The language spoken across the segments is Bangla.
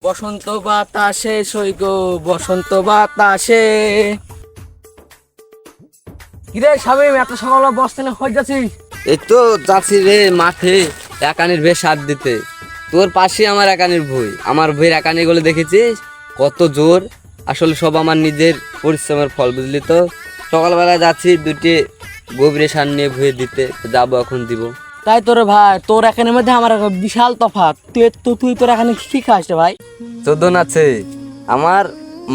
বসন্ত বাতাসে সৈগ বসন্ত বাতাসে। কিরে শামিম, এত সকালে বসতে না হয়ে যাচ্ছিস? এই তো যাচ্ছি রে মাঠে একানির বেশ সাথ দিতে। তোর পাশে আমার একানির ভুই, আমার ভুইয়ের একানি গুলো দেখেছিস কত জোর। আসলে সব আমার নিজের পরিশ্রমের ফল, বুঝলি তো। সকালবেলায় যাচ্ছি দুটি গভীরে সার নিয়ে ভুয়ে দিতে যাবো, এখন দিব। তাই তোর ভাই, তোর এখানের মধ্যে আমার একটা বিশাল তফাৎ। তুই তোর এখানে কি খাস রে ভাই? চোদন আছে আমার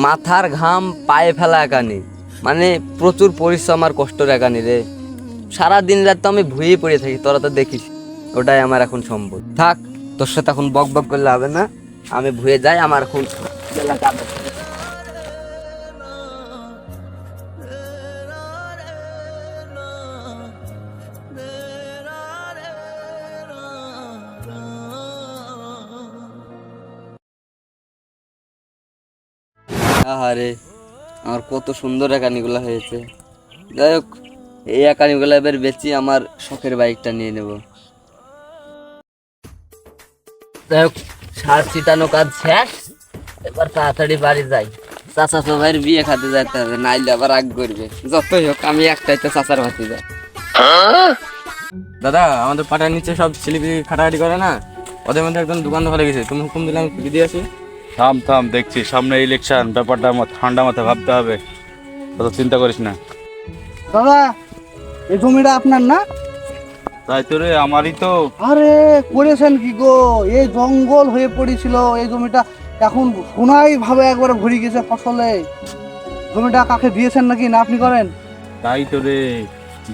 মাথার ঘাম পায়ে ফেলা একানি, মানে প্রচুর পরিশ্রম আর কষ্টের একানি রে। সারা দিন রাত তো আমি ভুয়েই পড়ে থাকি, তোরা তো দেখিস। ওটাই আমার এখন সম্বল। থাক, তোর সাথে এখন বক বক করলে হবে না, আমি ভুয়ে যাই। আমার এখন বেলা কাজ আছে। আহারে, আমার কত সুন্দর একানিগুলো হয়েছে। যাই হোক, এই একানিগুলো এবার বেচি আমার শখের বাইকটা নিয়ে নেব। যাই হোক, সার ছিটানো কাজ শেষ, এবার তাড়াতাড়ি বাড়ি যাই। চাচা ভাইয়ের বিয়ে খাতে যেতে হবে, নাইলে আবার রাগ করবে। যতই হোক আমি একটাই তো চাচার ভাতি যাই। দাদা, আমাদের পাটার নিচে সব ছেলেপিলি খাটাখাটি করে না, ওদের মধ্যে একজন দোকান ধরে গেছে। তুমি হুকুম দিলে আমি খুলে দিয়ে আসি। থাম থাম, দেখছি সামনে ইলেকশন, ব্যাপারটা ঠান্ডা মাথায় ভাবতে হবে। অত চিন্তা করিস না। দাদা, এই জমিটা আপনার না? তাই তো রে, আমারই তো। আরে করেছেন কি গো? এই জঙ্গল হয়ে পড়েছিল এই জমিটা, এখন সোনাই ভাবে একবারে ভরে গেছে ফসলে। জমিটা কাকে দিয়েছেন নাকি না আপনি করেন? তাই তো রে,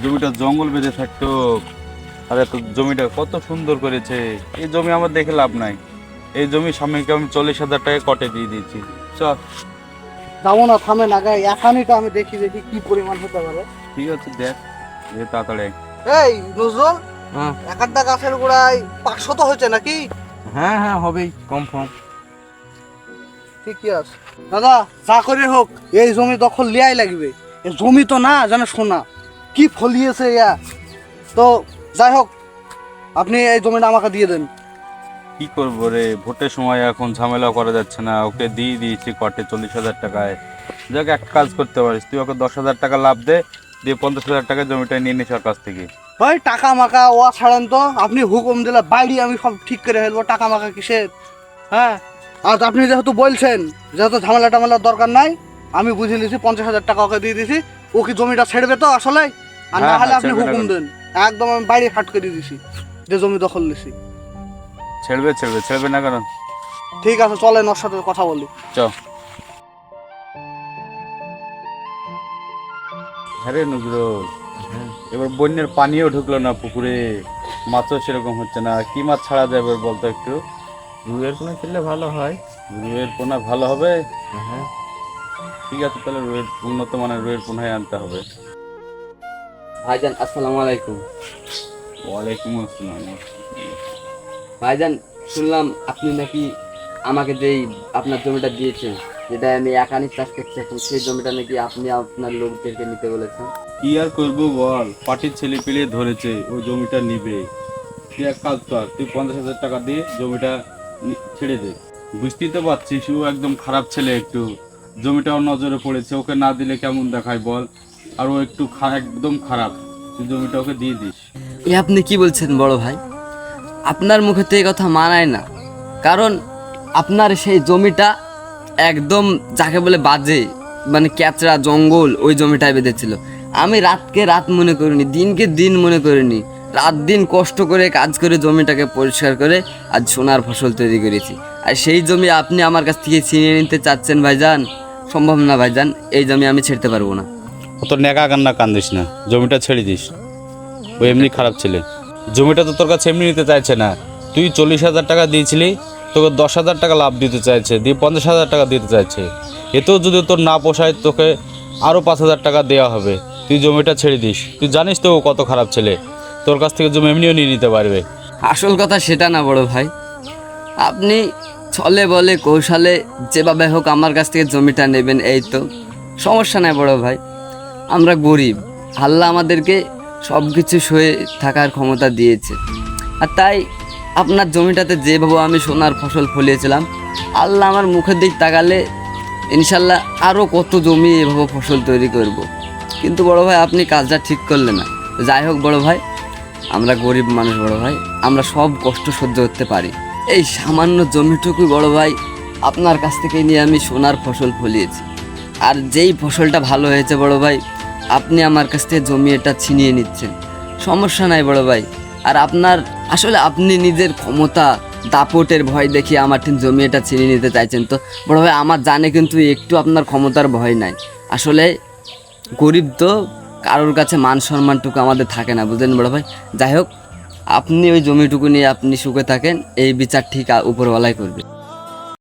জমিটা জঙ্গল বেঁধে থাকতো। আরে তো জমিটা কত সুন্দর করেছে। এই জমি আমার দেখে লাভ নাই। এই জমি স্বামীকে আমি 40,000 টাকা কটে দিয়ে দিয়েছি। চল। যাবো না, থামেন আগে এখানেটা আমি দেখি দেখি কি পরিমাণ হতে পারে। ঠিক আছে, দেখ যে তাড়াতাড়ি। এই নজরুল, হ্যাঁ একটা গাছের গোড়ায় 500 তো হয়েছে নাকি? হ্যাঁ হ্যাঁ, হবেই, কনফার্ম। ঠিকই আছে দাদা, যা করে হোক এই জমি দখল লিয়াই লাগবে। এই জমি তো না জানে সোনা, কি ফলিয়েছে ইয়া। তো যাই হোক, আপনি এই জমিটা আমাকে দিয়ে দেন। কি করবো রে, ভোটের সময় এখন ঝামেলা করা যাচ্ছে না। ওকে দিয়ে দিয়েছি কটে 40,000 টাকায়। যাক, এক কাজ করতে পারিস, তুই ওকে 10,000 টাকা লাভ দে, দিয়ে 50,000 টাকা জমিটা নিয়ে নিস ওর কাছ থেকে। ভাই টাকা মাকা ও ছাড়েন তো, আপনি হুকুম দিলে বাইরে আমি সব ঠিক করে ফেলবো। টাকা মাকা কিসের? হ্যাঁ, আর আপনি যেহেতু বলছেন, যেহেতু ঝামেলা টামেলার দরকার নাই, আমি বুঝে নিয়েছি 50,000 টাকা ওকে দিয়ে দিছি। ও কি জমিটা ছেড়বে তো আসলে? আর না হ্যাঁ, হলে হ্যাঁ, আপনি ছেড়বে না হুকুম কেন? দেন, একদম আমি বাইরে ফাট করে দিছি যে জমি দখল নিছি। ছেড়বে ছেড়বে ছেড়বে না কেন? ঠিক আছে, চলেন ওর সাথে কথা বলি। চ। হ্যাঁ রে নজরুল, এবার বন্যার পানিও ঢুকলো না পুকুরে, মাছও সেরকম হচ্ছে না। কি মাছ ছাড়া যাবে বলতো একটু? রুইয়ের কোনো খেললে ভালো হয়। রুইয়ের পোনা ভালো হবে? হ্যাঁ, ঠিক আছে, তাহলে রুইয়ের উন্নত মানের রুইয়ের পোনাই আনতে হবে। ভাইজান আসসালামু আলাইকুম। ওয়ালাইকুম আসসালাম। ভাইজান, শুনলাম আপনি নাকি আমাকে যেই আপনার জমিটা দিয়েছেন, যেটা আমি একানি চাষ করছি এখন, সেই জমিটা নাকি আপনি আপনার লোকদেরকে নিতে বলেছেন। কি আর করবো বল, পার্টির ছেলে পেলে ধরেছে ওই জমিটা নিবে। তুই এক কাজ কর, তুই 50,000 টাকা দিয়ে জমিটা ছেড়ে দে। বুঝতেই তো পারছিস ও একদম খারাপ ছেলে। একটু জমিটা ওর নজরে পড়েছে, ওকে না দিলে কেমন দেখায় বল। আর ও একটু একদম খারাপ, তুই জমিটা ওকে দিয়ে দিস। এ আপনি কি বলছেন বড় ভাই? আপনার মুখে তো এই কথা মানায় না। কারণ আপনার সেই জমিটা একদম যাকে বলে বাজে, মানে ক্যাচড়া জঙ্গল, ওই জমিটায় বেঁধেছিল। আমি রাতকে রাত মনে করিনি, দিনকে দিন মনে করিনি, রাত দিন কষ্ট করে কাজ করে জমিটাকে পরিষ্কার করে আজ সোনার ফসল তৈরি করেছি। আর সেই জমি আপনি আমার কাছ থেকে ছিনিয়ে নিতে চাচ্ছেন ভাইজান? সম্ভব না ভাইজান, এই জমি আমি ছেড়তে পারবো না। অত নেকা কান্না কান্দিস না, জমিটা ছেড়ে দিস। ও এমনি খারাপ ছেলে। জমিটা তো তোর কাছে এমনি নিতে চাইছে না। তুই 40,000 টাকা দিয়েছিলি, তোকে 10,000 টাকা লাভ দিতে চাইছে, দিয়ে 50,000 টাকা দিতে চাইছে। এতেও যদি তোর না পোষায়, তোকে আরও 5,000 টাকা দেওয়া হবে। তুই জমিটা ছেড়ে দিস। তুই জানিস তো ও কত খারাপ ছেলে, তোর কাছ থেকে জমি এমনিও নিয়ে নিতে পারবে। আসল কথা সেটা না বড় ভাই, আপনি ছলে বলে কৌশলে যেভাবে হোক আমার কাছ থেকে জমিটা নেবেন, এই তো। সমস্যা নাই বড় ভাই, আমরা গরিব, আল্লাহ আমাদেরকে সব কিছু সয়ে থাকার ক্ষমতা দিয়েছে। আর তাই আপনার জমিটাতে যেভাবে আমি সোনার ফসল ফলিয়েছিলাম, আল্লাহ আমার মুখের দিক তাকালে ইনশাল্লাহ আরও কত জমি এভাবে ফসল তৈরি করব। কিন্তু বড় ভাই আপনি কাজটা ঠিক করলেন না। যাই হোক বড় ভাই, আমরা গরিব মানুষ বড় ভাই, আমরা সব কষ্ট সহ্য করতে পারি। এই সামান্য জমিটুকু বড় ভাই আপনার কাছ থেকে নিয়ে আমি সোনার ফসল ফলিয়েছি। আর যেই ফসলটা ভালো হয়েছে বড় ভাই, আপনি আমার কাছ থেকে জমি এটা ছিনিয়ে নিচ্ছেন। সমস্যা নাই বড় ভাই। আর আপনার আসলে আপনি নিজের ক্ষমতা দাপটের ভয় দেখিয়ে আমার ঠিক জমি এটা ছিনিয়ে নিতে চাইছেন। তো বড় ভাই আমার জানে কিন্তু একটু আপনার ক্ষমতার ভয় নাই। আসলে গরিব তো কারোর কাছে মান সম্মানটুকু আমাদের থাকে না, বুঝলেন বড় ভাই। যাই হোক, আপনি ওই জমিটুকু নিয়ে আপনি সুখে থাকেন, এই বিচার ঠিক উপরওয়ালাই করবে।